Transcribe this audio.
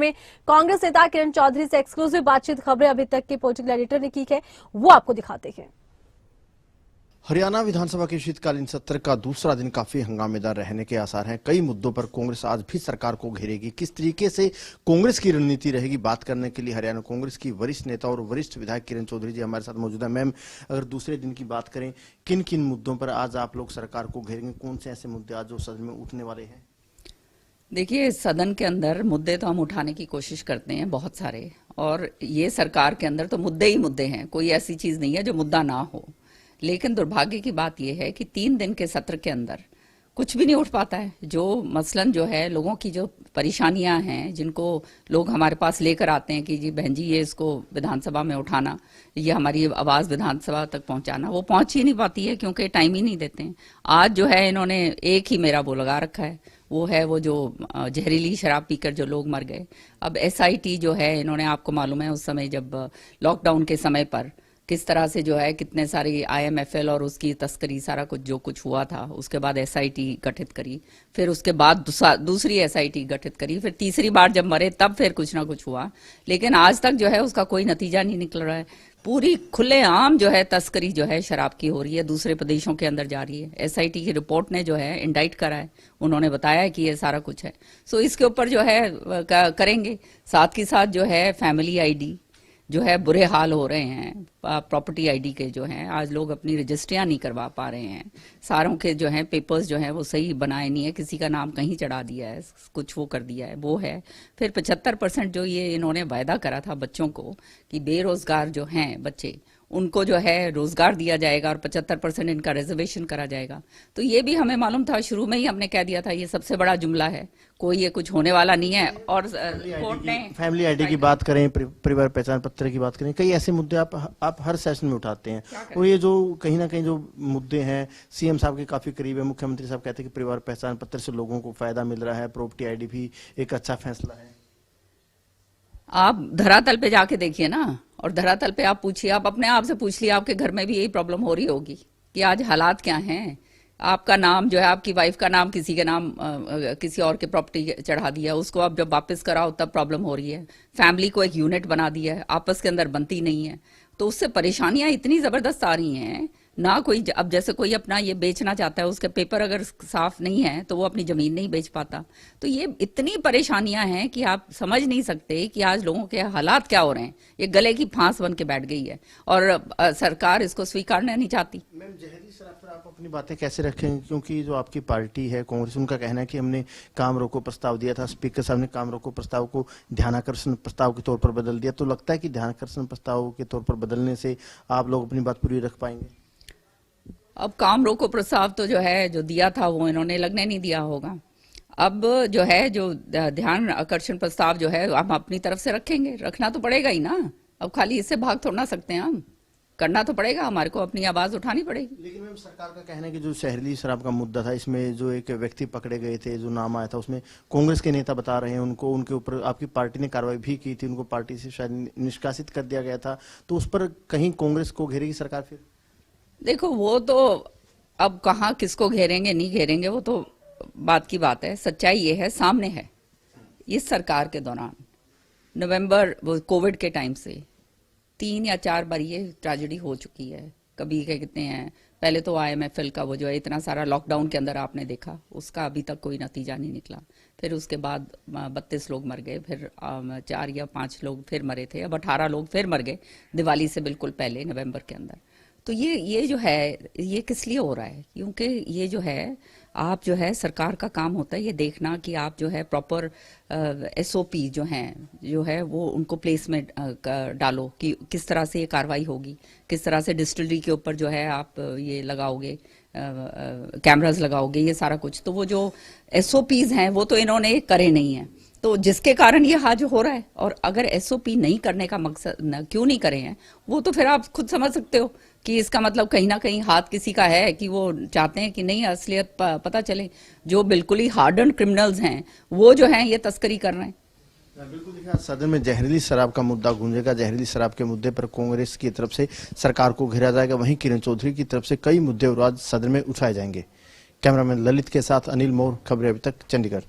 में कांग्रेस नेता किरण चौधरी से एक्सक्लूसिव बातचीत खबरें अभी तक के पॉलिटिकल एडिटर ने की है, वो आपको दिखाते हैं। हरियाणा विधानसभा के शीतकालीन सत्र का दूसरा दिन काफी हंगामेदार रहने के आसार हैं। कई मुद्दों पर कांग्रेस आज भी सरकार को घेरेगी। किस तरीके से कांग्रेस की रणनीति रहेगी, बात करने के लिए हरियाणा कांग्रेस की वरिष्ठ नेता और वरिष्ठ विधायक किरण चौधरी जी हमारे साथ मौजूद है। मैम, अगर दूसरे दिन की बात करें, किन किन मुद्दों पर आज आप लोग सरकार को घेरेंगे? कौन से ऐसे मुद्दे आज जो सदन में उठने वाले हैं? देखिए, सदन के अंदर मुद्दे तो हम उठाने की कोशिश करते हैं बहुत सारे, और ये सरकार के अंदर तो मुद्दे ही मुद्दे हैं, कोई ऐसी चीज नहीं है जो मुद्दा ना हो। लेकिन दुर्भाग्य की बात यह है कि 3 दिन के सत्र के अंदर कुछ भी नहीं उठ पाता है। जो मसलन जो है, लोगों की जो परेशानियां हैं, जिनको लोग हमारे पास लेकर आते हैं कि जी बहन जी ये इसको विधानसभा में उठाना, ये हमारी आवाज विधानसभा तक पहुंचाना, वो पहुंच ही नहीं पाती है क्योंकि टाइम ही नहीं देते हैं। आज जो है इन्होंने एक ही मेरा वो लगा रखा है, वो है वो जो जहरीली शराब पीकर जो लोग मर गए। अब SIT जो है, इन्होंने, आपको मालूम है उस समय जब लॉकडाउन के समय पर किस तरह से जो है कितने सारी IMFL और उसकी तस्करी, सारा कुछ जो कुछ हुआ था, उसके बाद SIT गठित करी, फिर उसके बाद दूसरी SIT गठित करी, फिर तीसरी बार जब मरे तब फिर कुछ ना कुछ हुआ। लेकिन आज तक जो है उसका कोई नतीजा नहीं निकल रहा है। पूरी खुलेआम जो है तस्करी जो है शराब की हो रही है, दूसरे प्रदेशों के अंदर जा रही है। SIT की रिपोर्ट ने जो है इंडाइट करा है, उन्होंने बताया है कि ये सारा कुछ है। सो इसके ऊपर जो है करेंगे। साथ ही साथ जो है फैमिली ID जो है, बुरे हाल हो रहे हैं। प्रॉपर्टी ID के जो हैं, आज लोग अपनी रजिस्ट्रियां नहीं करवा पा रहे हैं। सारों के जो हैं पेपर्स जो हैं वो सही बनाए नहीं है, किसी का नाम कहीं चढ़ा दिया है, कुछ वो कर दिया है, वो है। फिर 75% जो ये इन्होंने वायदा करा था बच्चों को कि बेरोजगार जो हैं बच्चे, उनको जो है रोजगार दिया जाएगा और 75% इनका रिजर्वेशन करा जाएगा। तो ये भी हमें मालूम था, शुरू में ही हमने कह दिया था ये सबसे बड़ा जुमला है, कोई ये कुछ होने वाला नहीं है। और कोर्ट ने फैमिली ID की बात करें, परिवार पहचान पत्र की बात करें, कई ऐसे मुद्दे आप हर सेशन में उठाते हैं। और ये जो कहीं ना कहीं जो मुद्दे हैं, CM साहब के काफी करीब है। मुख्यमंत्री साहब कहते हैं कि परिवार पहचान पत्र से लोगों को फायदा मिल रहा है, प्रॉपर्टी ID भी एक अच्छा फैसला है। आप धरातल पे जाके देखिए ना, और धरातल पे आप पूछिए, आप अपने आप से पूछ लिया, आपके घर में भी यही प्रॉब्लम हो रही होगी कि आज हालात क्या हैं। आपका नाम जो है, आपकी वाइफ का नाम किसी के नाम किसी और के प्रॉपर्टी चढ़ा दिया, उसको आप जब वापस कराओ तब प्रॉब्लम हो रही है। फैमिली को एक यूनिट बना दिया है, आपस के अंदर बनती नहीं है, तो उससे परेशानियां इतनी जबरदस्त आ रही हैं ना। कोई अब जैसे कोई अपना ये बेचना चाहता है, उसके पेपर अगर साफ नहीं है तो वो अपनी जमीन नहीं बेच पाता। तो ये इतनी परेशानियां हैं कि आप समझ नहीं सकते कि आज लोगों के हालात क्या हो रहे हैं। ये गले की फांस बन के बैठ गई है और सरकार इसको स्वीकारना नहीं चाहती। मैम, जहरी शराब पर आप अपनी बातें कैसे रखेंगे? क्योंकि जो आपकी पार्टी है कांग्रेस, उनका कहना है कि हमने काम रोको प्रस्ताव दिया था, स्पीकर साहब ने काम रोको प्रस्ताव को ध्यानाकर्षण प्रस्ताव के तौर पर बदल दिया। तो लगता है कि ध्यानाकर्षण प्रस्ताव के तौर पर बदलने से आप लोग अपनी बात पूरी रख पाएंगे? अब काम रोको प्रस्ताव तो जो है जो दिया था वो इन्होंने लगने नहीं दिया होगा। अब जो है जो ध्यान आकर्षण प्रस्ताव जो है हम अपनी तरफ से रखेंगे, रखना तो पड़ेगा ही ना। अब खाली इससे भाग थोड़ ना सकते हैं हम, करना तो पड़ेगा, हमारे को अपनी आवाज उठानी पड़ेगी। लेकिन मैम, सरकार का कहना है कि जो जहरीली शराब का मुद्दा था, इसमें जो एक व्यक्ति पकड़े गए थे, जो नाम आया था, उसमें कांग्रेस के नेता बता रहे हैं उनको, उनके ऊपर आपकी पार्टी ने कार्रवाई भी की थी, उनको पार्टी से शायद निष्कासित कर दिया गया था। तो उस पर कहीं कांग्रेस को घेरेगी सरकार? फिर देखो, वो तो अब कहाँ किसको घेरेंगे नहीं घेरेंगे वो तो बात की बात है। सच्चाई ये है, सामने है। इस सरकार के दौरान नवंबर कोविड के टाइम से 3 या 4 बार ये ट्रेजेडी हो चुकी है। कभी क्या कहते हैं, पहले तो IMFL का वो जो है इतना सारा लॉकडाउन के अंदर आपने देखा, उसका अभी तक कोई नतीजा नहीं निकला। फिर उसके बाद 32 लोग मर गए, फिर 4 या 5 लोग फिर मरे थे, अब 18 लोग फिर मर गए दिवाली से बिल्कुल पहले नवंबर के अंदर। तो ये जो है ये किस लिए हो रहा है? क्योंकि ये जो है, आप जो है सरकार का काम होता है ये देखना कि आप जो है प्रॉपर SOP जो हैं जो है वो उनको प्लेस में डालो कि किस तरह से ये कार्रवाई होगी, किस तरह से डिस्टिलरी के ऊपर जो है आप ये लगाओगे, कैमरास लगाओगे, ये सारा कुछ। तो वो जो SOPs हैं वो तो इन्होंने करे नहीं है, तो जिसके कारण ये हाज हो रहा है। और अगर SOP नहीं करने का मकसद क्यों नहीं करे हैं, वो तो फिर आप खुद समझ सकते हो कि इसका मतलब कहीं ना कहीं हाथ किसी का है, कि वो चाहते हैं कि नहीं असलियत पता चले। जो बिल्कुल ही हार्डन क्रिमिनल्स हैं वो जो हैं ये तस्करी कर रहे हैं। बिल्कुल, देखिए सदन में जहरीली शराब का मुद्दा गूंजेगा। जहरीली शराब के मुद्दे पर कांग्रेस की तरफ से सरकार को घेरा जाएगा, वहीं किरण चौधरी की तरफ से कई मुद्दे और आज सदन में उठाए जाएंगे। कैमरामैन ललित के साथ अनिल मोर, खबरें अभी तक, चंडीगढ़।